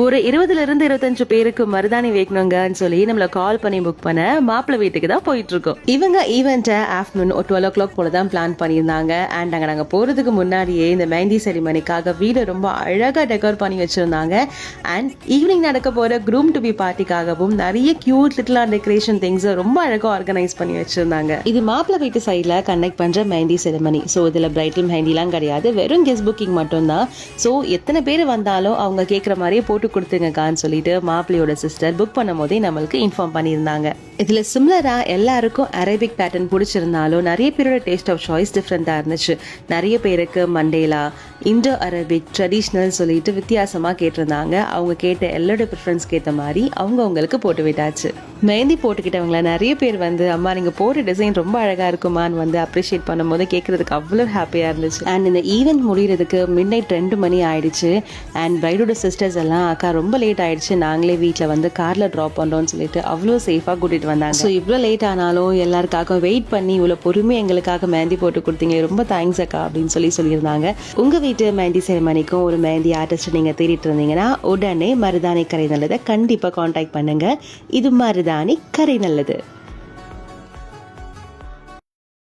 ஒரு 20-25 பேருக்கு மருதாணி வைக்கணுங்கன்னு சொல்லி நம்மள கால் பண்ணி புக் பண்ண மாப்பிள்ளை வீட்டுக்கு தான் போயிட்டு இருக்கோம். இவங்க ஈவெண்ட்டை ஆஃப்டர்நூன் 12 o'clock போல தான் பிளான் பண்ணியிருந்தாங்க. அண்ட் அங்கே நாங்கள் போகிறதுக்கு முன்னாடியே இந்த மெஹந்தி செரிமனிக்காக வீடு ரொம்ப அழகாக டெக்கோர் பண்ணி வச்சுருந்தாங்க. அண்ட் ஈவினிங் நடக்க போகிற க்ரூம் டு பி பார்ட்டிக்காகவும் நிறைய கியூட் லிட்டிலாக டெக்கரேஷன் திங்ஸை ரொம்ப அழகாக ஆர்கனைஸ் பண்ணி வச்சுருந்தாங்க. இது மாப்பிள்ளை வீட்டு சைடில் கண்டக்ட் பண்ணுற மெஹந்தி செரிமனி. ஸோ இதில் பிரைடல் மெஹந்திலாம் கிடையாது, வெறும் கெஸ்ட் புக்கிங் மட்டும்தான். ஸோ எத்தனை பேர் வந்தாலும் அவங்க கேட்குற மாதிரியே போட்டு கொடுத்துங்கக்கான்னு சொல்லிட்டு மாப்பிள்ளையோட சிஸ்டர் புக் பண்ணும் போதே நம்மளுக்கு இன்ஃபார்ம் பண்ணியிருந்தாங்க. இதுல சிமிலரா எல்லாருக்கும் அரேபிக் பேட்டர்ன் பிடிச்சிருந்தாலும் நிறைய பேரோட டேஸ்ட் ஆஃப் சாய்ஸ் டிஃப்ரெண்டா இருந்துச்சு. நிறைய பேருக்கு மண்டேலா, இண்டோ அரபிக், ட்ரெடிஷ்னல் சொல்லிட்டு வித்தியாசமா கேட்டிருந்தாங்க. அவங்க கேட்ட எல்லாரோட ப்ரிஃபரன்ஸ்க்கு ஏற்ற மாதிரி அவங்களுக்கு போட்டு விட்டாச்சு. மெஹந்தி போட்டுக்கிட்டவங்கள நிறைய பேர் வந்து அம்மா நீங்க போட்ட டிசைன் ரொம்ப அழகா இருக்குமான்னு வந்து அப்ரிஷியேட் பண்ணும்போது கேட்கறதுக்கு அவ்வளோ ஹாப்பியா இருந்துச்சு. அண்ட் இந்த ஈவெண்ட் முடிகிறதுக்கு மிட்நைட் 2 மணி ஆயிடுச்சு. அண்ட் பிரைடோட சிஸ்டர்ஸ் எல்லாம் அக்கா ரொம்ப லேட் ஆயிடுச்சு, நாங்களே வீட்டில் வந்து கார்ல ட்ராப் பண்றோம்னு சொல்லிட்டு அவ்வளோ சேஃபாக கூட்டிட்டு வந்தாங்க. ஸோ இவ்வளோ லேட் ஆனாலும் எல்லாருக்காக வெயிட் பண்ணி இவ்வளோ பொறுமை எங்களுக்காக மெஹந்தி போட்டு கொடுத்தீங்க, ரொம்ப தேங்க்ஸ் அக்கா அப்படின்னு சொல்லியிருந்தாங்க. உங்க வீட்டு மெஹந்தி செரிமனிக்கும் ஒரு மெஹந்தி ஆர்டிஸ்ட் நீங்க தேடிட்டு இருந்தீங்கன்னா உடனே மருதாணி கரை நல்லதை கண்டிப்பா கான்டாக்ட் பண்ணுங்க. இது மருதாணி கரை நல்லது.